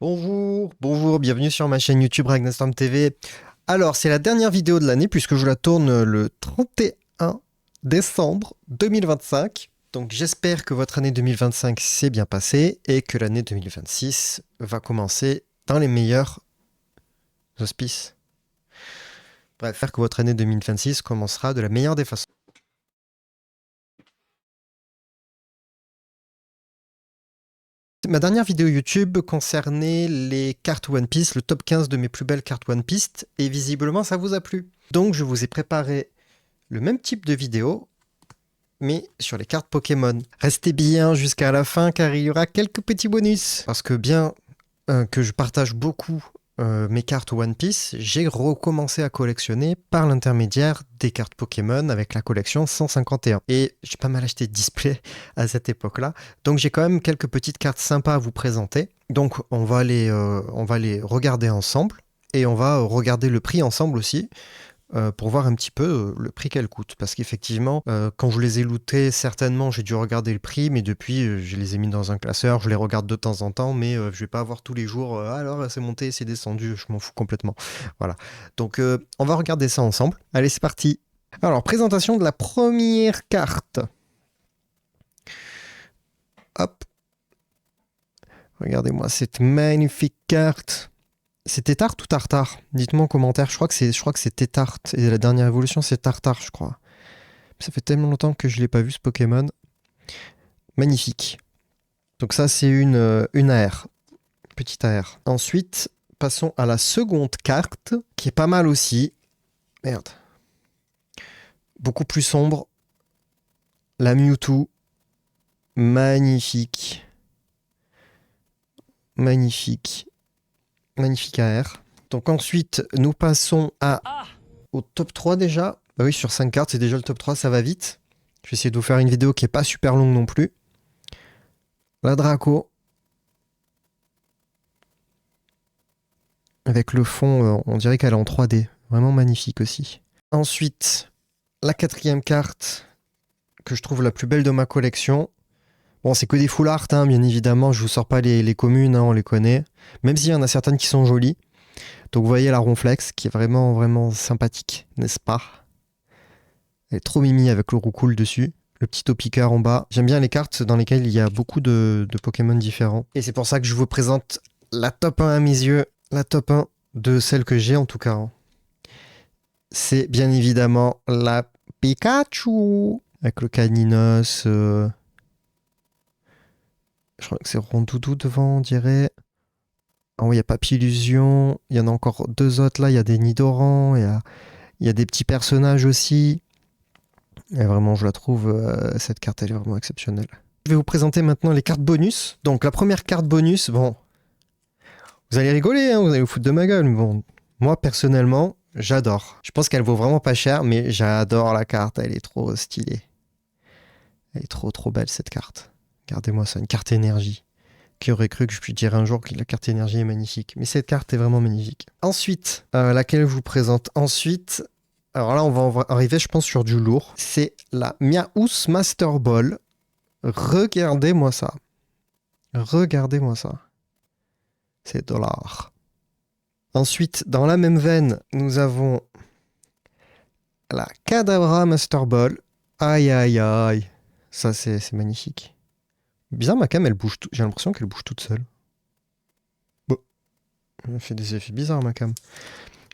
Bonjour, bienvenue sur ma chaîne YouTube Ragnarstorm TV. Alors, c'est la dernière vidéo de l'année puisque je la tourne le 31 décembre 2025. Donc, j'espère que votre année 2025 s'est bien passée et que l'année 2026 va commencer dans les meilleurs auspices. Bref, faire que votre année 2026 commencera de la meilleure des façons. Ma dernière vidéo YouTube concernait les cartes One Piece, le top 15 de mes plus belles cartes One Piece, et visiblement ça vous a plu. Donc je vous ai préparé le même type de vidéo, mais sur les cartes Pokémon. Restez bien jusqu'à la fin car il y aura quelques petits bonus. Parce que bien que je partage beaucoup mes cartes One Piece, j'ai recommencé à collectionner par l'intermédiaire des cartes Pokémon avec la collection 151. Et j'ai pas mal acheté de displays à cette époque-là. Donc j'ai quand même quelques petites cartes sympas à vous présenter. Donc on va les regarder ensemble. Et on va regarder le prix ensemble aussi. Pour voir un petit peu le prix qu'elles coûtent. Parce qu'effectivement, quand je les ai lootées, certainement j'ai dû regarder le prix, mais depuis je les ai mis dans un classeur, je les regarde de temps en temps, mais je vais pas avoir tous les jours, alors c'est monté, c'est descendu, je m'en fous complètement. Voilà. Donc on va regarder ça ensemble. Allez, c'est parti. Alors, présentation de la première carte. Hop. Regardez-moi cette magnifique carte. C'est Tétart ou Tartare? Dites-moi en commentaire. Je crois que c'est Tétart. Et la dernière évolution, c'est Tartare, je crois. Ça fait tellement longtemps que je l'ai pas vu ce Pokémon. Magnifique. Donc ça, c'est une AR. Petite AR. Ensuite, passons à la seconde carte, qui est pas mal aussi. Merde. Beaucoup plus sombre. La Mewtwo. Magnifique. Magnifique. Magnifique AR. Donc ensuite, nous passons au top 3 déjà. Bah oui, sur 5 cartes, c'est déjà le top 3, ça va vite. Je vais essayer de vous faire une vidéo qui est pas super longue non plus. La Draco. Avec le fond, on dirait qu'elle est en 3D. Vraiment magnifique aussi. Ensuite, la quatrième carte que je trouve la plus belle de ma collection. Bon, c'est que des full art, hein, bien évidemment. Je vous sors pas les communes, hein, on les connaît. Même s'il y en a certaines qui sont jolies. Donc vous voyez la Ronflex qui est vraiment, vraiment sympathique, n'est-ce pas? Elle est trop mimi avec le roucoule dessus. Le petit Topiqueur en bas. J'aime bien les cartes dans lesquelles il y a beaucoup de Pokémon différents. Et c'est pour ça que je vous présente la top 1 à mes yeux. La top 1 de celle que j'ai en tout cas. C'est bien évidemment la Pikachu. Avec le Caninos. Je crois que c'est Rondoudou devant, on dirait. Ah oui, il y a Papillusion. Il y en a encore deux autres là. Il y a des Nidoran. Il y a des petits personnages aussi. Et vraiment, je la trouve, cette carte, elle est vraiment exceptionnelle. Je vais vous présenter maintenant les cartes bonus. Donc, la première carte bonus, bon, vous allez rigoler, hein, vous allez vous foutre de ma gueule. Mais bon, moi, personnellement, j'adore. Je pense qu'elle vaut vraiment pas cher, mais j'adore la carte. Elle est trop stylée. Elle est trop, trop belle, cette carte. Regardez-moi ça, une carte énergie. Qui aurait cru que je puisse dire un jour que la carte énergie est magnifique. Mais cette carte est vraiment magnifique. Ensuite, laquelle je vous présente ensuite. Alors là, on va arriver, je pense, sur du lourd. C'est la Miaous Master Ball. Regardez-moi ça. Regardez-moi ça. C'est dollars. Ensuite, dans la même veine, nous avons la Kadabra Master Ball. Aïe, aïe, aïe. Ça, c'est magnifique. Bizarre, ma cam, elle bouge. J'ai l'impression qu'elle bouge toute seule. Bon. Elle fait des effets bizarres, ma cam.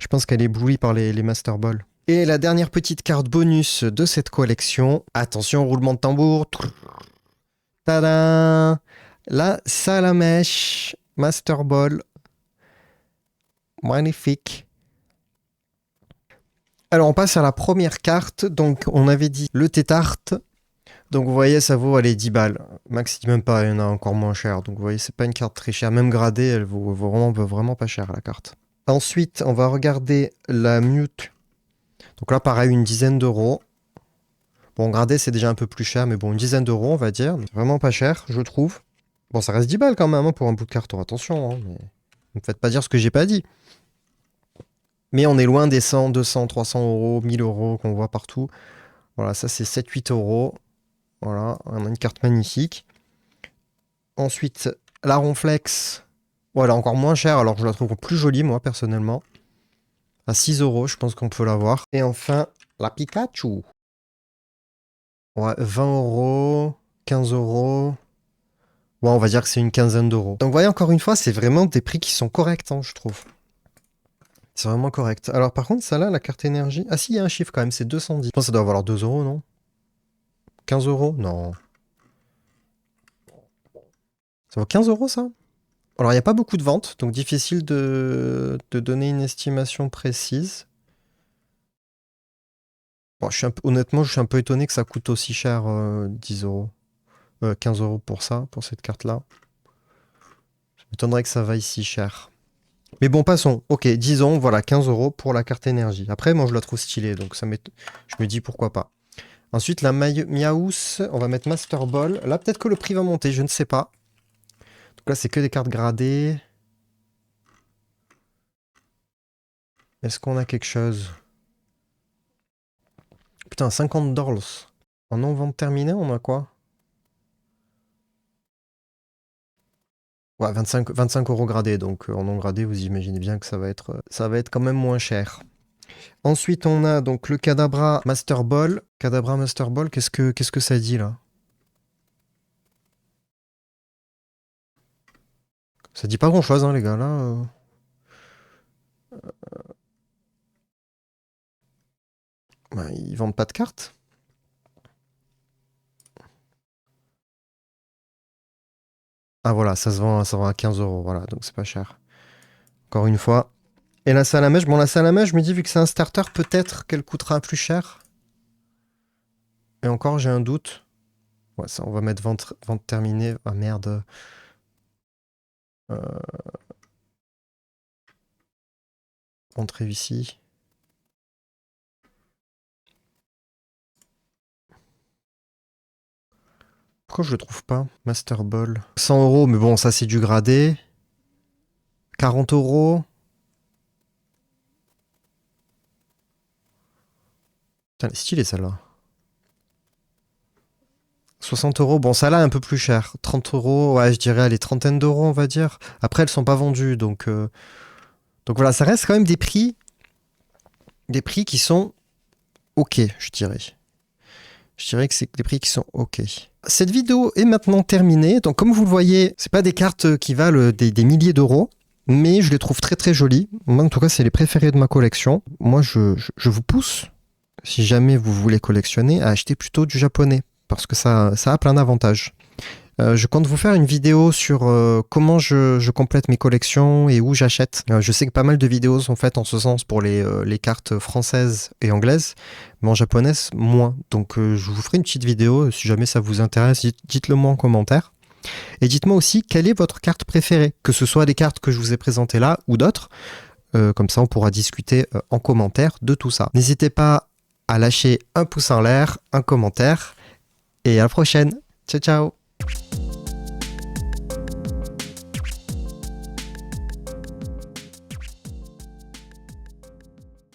Je pense qu'elle est éblouie par les Master Ball. Et la dernière petite carte bonus de cette collection. Attention, roulement de tambour. Tadam! La Salamèche Master Ball. Magnifique. Alors, on passe à la première carte. Donc, on avait dit le Tétart. Donc, vous voyez, ça vaut, allez, 10 balles. Max, même pas, il y en a encore moins cher. Donc, vous voyez, c'est pas une carte très chère. Même gradée, elle vaut vraiment pas cher, la carte. Ensuite, on va regarder la Mute. Donc là, pareil, une dizaine d'euros. Bon, gradé, c'est déjà un peu plus cher, mais bon, une dizaine d'euros, on va dire. Vraiment pas cher, je trouve. Bon, ça reste 10 balles quand même, hein, pour un bout de carton. Attention, hein, mais ne me faites pas dire ce que j'ai pas dit. Mais on est loin des 100, 200, 300 euros, 1000 euros qu'on voit partout. Voilà, ça c'est 7-8 euros. Voilà, on a une carte magnifique. Ensuite, la Ronflex. Voilà, encore moins cher, alors je la trouve plus jolie, moi, personnellement. À 6 euros, je pense qu'on peut l'avoir. Et enfin, la Pikachu. Ouais, 20 euros, 15 euros. Ouais, on va dire que c'est une quinzaine d'euros. Donc, vous voyez, encore une fois, c'est vraiment des prix qui sont corrects, hein, je trouve. C'est vraiment correct. Alors, par contre, ça là, la carte énergie. Ah, si, il y a un chiffre quand même, c'est 210. Je pense que ça doit valoir 2 euros, non? 15 euros? Non. Ça vaut 15 euros, ça? Alors, il n'y a pas beaucoup de ventes, donc difficile de donner une estimation précise. Bon, honnêtement, je suis un peu étonné que ça coûte aussi cher, 10 euros. 15 euros pour ça, pour cette carte-là. Ça m'étonnerait que ça vaille si cher. Mais bon, passons. Ok, disons, voilà, 15 euros pour la carte énergie. Après, moi, je la trouve stylée, donc je me dis pourquoi pas. Ensuite, la Miaous, on va mettre Master Ball. Là, peut-être que le prix va monter, je ne sais pas. Donc là, c'est que des cartes gradées. Est-ce qu'on a quelque chose? Putain, 50 dollars. En non-vente terminée, on a quoi? Ouais, 25 euros gradés. Donc en non gradé, vous imaginez bien que ça va être quand même moins cher. Ensuite, on a donc le Kadabra Master Ball. Kadabra Master Ball, qu'est-ce que ça dit là? Ça dit pas grand-chose, hein, les gars, là. Bah, ils vendent pas de cartes. Ah voilà, ça se vend à 15 euros, voilà, donc c'est pas cher. Encore une fois. Et la salamèche, bon, la salamèche, je me dis, vu que c'est un starter, peut-être qu'elle coûtera plus cher. Et encore, j'ai un doute. Ouais, ça, on va mettre vente terminée. Ah merde. Euh, Entrer ici. Pourquoi je le trouve pas? Master Ball. 100 euros, mais bon, ça c'est du gradé. 40 euros. Putain, elle est stylée celle-là. 60 euros, bon, ça là un peu plus cher. 30 euros, ouais, je dirais, les trentaines d'euros, on va dire. Après, elles sont pas vendues, donc voilà, ça reste quand même des prix qui sont ok, je dirais. Je dirais que c'est des prix qui sont ok. Cette vidéo est maintenant terminée. Donc, comme vous le voyez, c'est pas des cartes qui valent des milliers d'euros, mais je les trouve très très jolies. Moi, en tout cas, c'est les préférés de ma collection. Moi, je vous pousse, si jamais vous voulez collectionner, à acheter plutôt du japonais, parce que ça a plein d'avantages. Je compte vous faire une vidéo sur comment je complète mes collections et où j'achète. Je sais que pas mal de vidéos sont faites en ce sens pour les cartes françaises et anglaises, mais en japonaise, moins. Donc je vous ferai une petite vidéo, si jamais ça vous intéresse, dites-le moi en commentaire. Et dites-moi aussi quelle est votre carte préférée, que ce soit les cartes que je vous ai présentées là ou d'autres. Comme ça, on pourra discuter en commentaire de tout ça. N'hésitez pas à lâcher un pouce en l'air, un commentaire, et à la prochaine. Ciao, ciao!